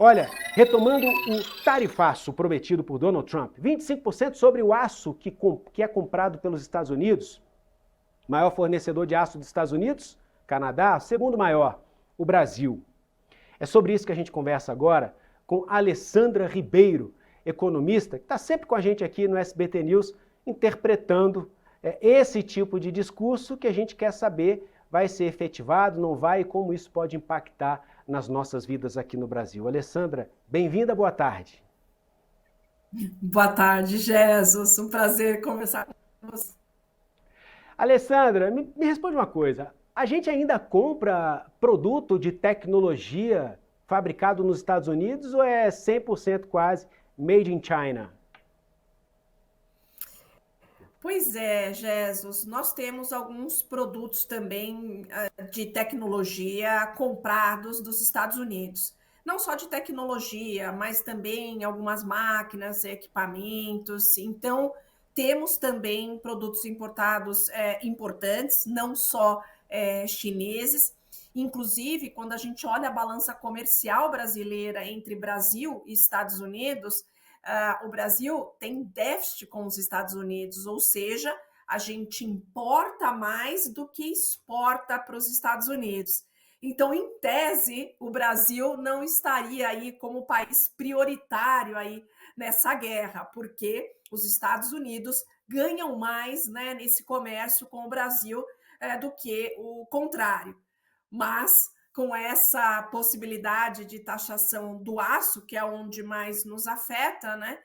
Olha, retomando o tarifaço prometido por Donald Trump, 25% sobre o aço que é comprado pelos Estados Unidos, maior fornecedor de aço dos Estados Unidos, Canadá, segundo maior, o Brasil. É sobre isso que a gente conversa agora com Alessandra Ribeiro, economista, que está sempre com a gente aqui no SBT News, interpretando esse tipo de discurso que a gente quer saber vai ser efetivado, não vai, e como isso pode impactar nas nossas vidas aqui no Brasil. Alessandra, bem-vinda, boa tarde. Boa tarde, Jesus. Um prazer conversar com você. Alessandra, me responde uma coisa. A gente ainda compra produto de tecnologia fabricado nos Estados Unidos ou é 100% quase made in China? Pois é, Jesus, nós temos alguns produtos também de tecnologia comprados dos Estados Unidos. Não só de tecnologia, mas também algumas máquinas, equipamentos. Então, temos também produtos importados importantes, não só chineses. Inclusive, quando a gente olha a balança comercial brasileira entre Brasil e Estados Unidos, o Brasil tem déficit com os Estados Unidos, ou seja, a gente importa mais do que exporta para os Estados Unidos. Então, em tese, o Brasil não estaria aí como país prioritário aí nessa guerra, porque os Estados Unidos ganham mais, né, nesse comércio com o Brasil do que o contrário. Mas com essa possibilidade de taxação do aço, que é onde mais nos afeta, né,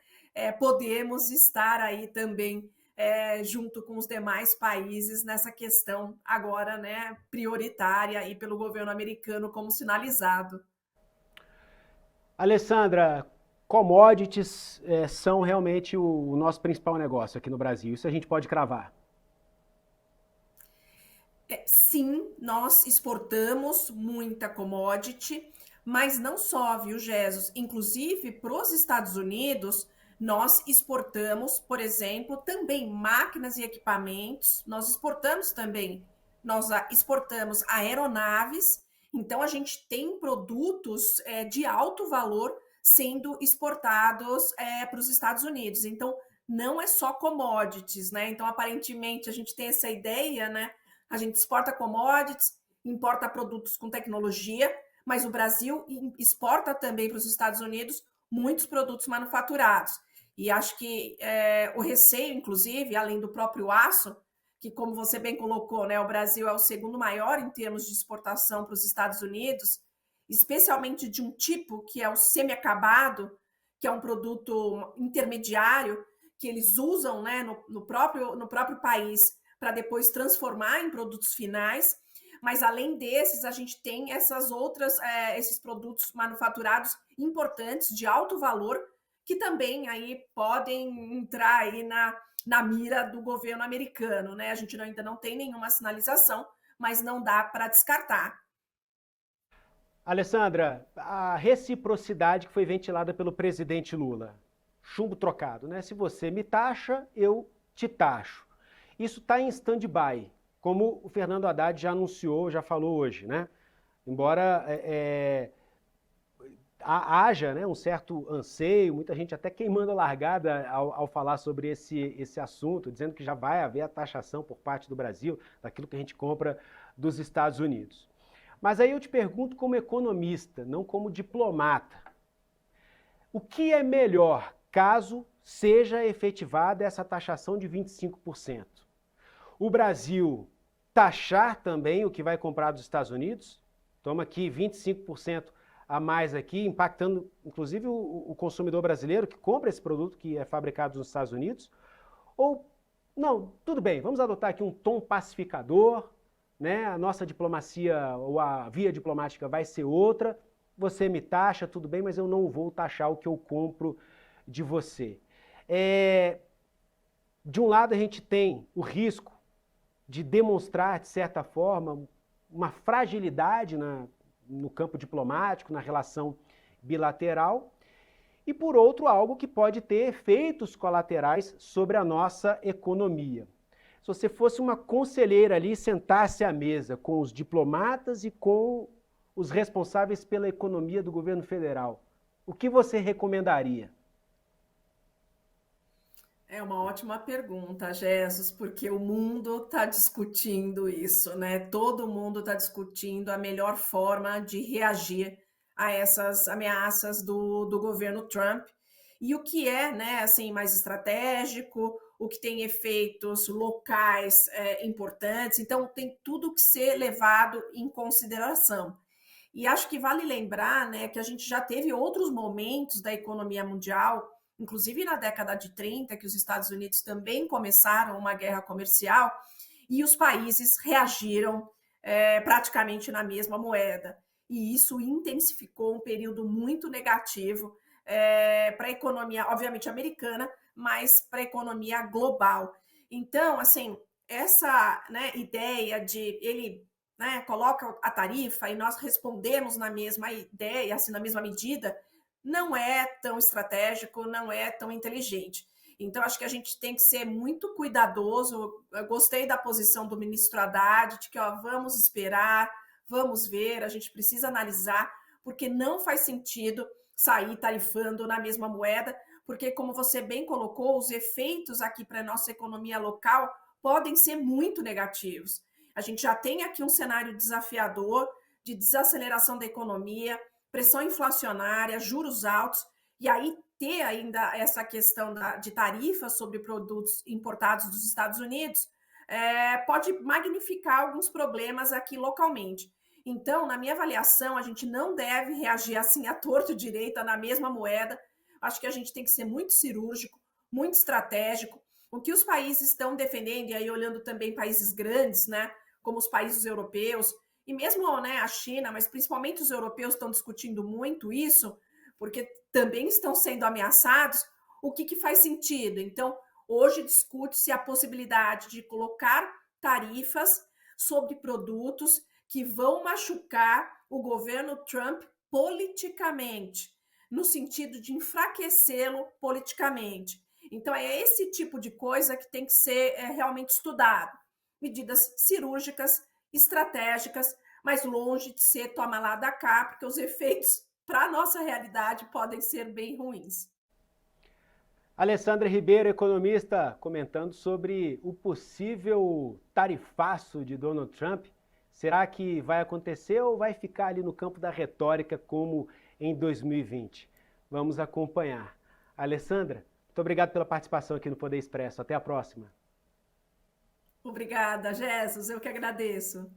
podemos estar aí também junto com os demais países nessa questão agora, né, prioritária aí pelo governo americano como sinalizado. Alessandra, commodities são realmente o nosso principal negócio aqui no Brasil. Isso a gente pode cravar. Sim, nós exportamos muita commodity, mas não só, viu, Jesus? Inclusive, para os Estados Unidos, nós exportamos, por exemplo, também máquinas e equipamentos, nós exportamos também, nós exportamos aeronaves, então a gente tem produtos de alto valor sendo exportados para os Estados Unidos. Então, não é só commodities, né? Então, aparentemente, a gente tem essa ideia, né? A gente exporta commodities, importa produtos com tecnologia, mas o Brasil exporta também para os Estados Unidos muitos produtos manufaturados. E acho que o receio, inclusive, além do próprio aço, que, como você bem colocou, né, o Brasil é o segundo maior em termos de exportação para os Estados Unidos, especialmente de um tipo que é o semi-acabado, que é um produto intermediário que eles usam, né, no próprio país para depois transformar em produtos finais. Mas além desses, a gente tem esses produtos manufaturados importantes de alto valor que também aí podem entrar aí na mira do governo americano, né? A gente ainda não tem nenhuma sinalização, mas não dá para descartar. Alessandra, a reciprocidade que foi ventilada pelo presidente Lula, chumbo trocado, né? Se você me taxa, eu te taxo. Isso está em stand-by, como o Fernando Haddad já anunciou, já falou hoje, né? Embora haja, né, um certo anseio, muita gente até queimando a largada ao falar sobre esse assunto, dizendo que já vai haver a taxação por parte do Brasil daquilo que a gente compra dos Estados Unidos. Mas aí eu te pergunto como economista, não como diplomata. O que é melhor caso seja efetivada essa taxação de 25%? O Brasil taxar também o que vai comprar dos Estados Unidos? Toma aqui 25% a mais aqui, impactando inclusive o consumidor brasileiro que compra esse produto que é fabricado nos Estados Unidos? Ou, não, tudo bem, vamos adotar aqui um tom pacificador, né? A nossa diplomacia ou a via diplomática vai ser outra, você me taxa, tudo bem, mas eu não vou taxar o que eu compro de você. De um lado a gente tem o risco de demonstrar, de certa forma, uma fragilidade no campo diplomático, na relação bilateral, e por outro, algo que pode ter efeitos colaterais sobre a nossa economia. Se você fosse uma conselheira ali, sentasse à mesa com os diplomatas e com os responsáveis pela economia do governo federal, o que você recomendaria? É uma ótima pergunta, Jesus, porque o mundo está discutindo isso, né? Todo mundo está discutindo a melhor forma de reagir a essas ameaças do governo Trump e o que é, né, assim, mais estratégico, o que tem efeitos locais importantes. Então, tem tudo que ser levado em consideração. E acho que vale lembrar, né, que a gente já teve outros momentos da economia mundial, inclusive na década de 30, que os Estados Unidos também começaram uma guerra comercial e os países reagiram praticamente na mesma moeda. E isso intensificou um período muito negativo para a economia, obviamente, americana, mas para a economia global. Então, assim, essa, né, ideia de ele, né, coloca a tarifa e nós respondemos na mesma ideia, assim, na mesma medida, não é tão estratégico, não é tão inteligente. Então, acho que a gente tem que ser muito cuidadoso. Eu gostei da posição do ministro Haddad, de que ó, vamos esperar, vamos ver, a gente precisa analisar, porque não faz sentido sair tarifando na mesma moeda, porque, como você bem colocou, os efeitos aqui para a nossa economia local podem ser muito negativos. A gente já tem aqui um cenário desafiador de desaceleração da economia, pressão inflacionária, juros altos, e aí ter ainda essa questão de tarifas sobre produtos importados dos Estados Unidos pode magnificar alguns problemas aqui localmente. Então, na minha avaliação, a gente não deve reagir assim a torto direita na mesma moeda. Acho que a gente tem que ser muito cirúrgico, muito estratégico. O que os países estão defendendo, e aí olhando também países grandes, né, como os países europeus, e mesmo, né, a China, mas principalmente os europeus estão discutindo muito isso, porque também estão sendo ameaçados, o que faz sentido? Então, hoje discute-se a possibilidade de colocar tarifas sobre produtos que vão machucar o governo Trump politicamente, no sentido de enfraquecê-lo politicamente. Então, é esse tipo de coisa que tem que ser realmente estudado. Medidas cirúrgicas, estratégicas, mas longe de ser toma lá da cá, porque os efeitos para a nossa realidade podem ser bem ruins. Alessandra Ribeiro, economista, comentando sobre o possível tarifaço de Donald Trump. Será que vai acontecer ou vai ficar ali no campo da retórica como em 2020? Vamos acompanhar. Alessandra, muito obrigado pela participação aqui no Poder Expresso. Até a próxima. Obrigada, Jesus. Eu que agradeço.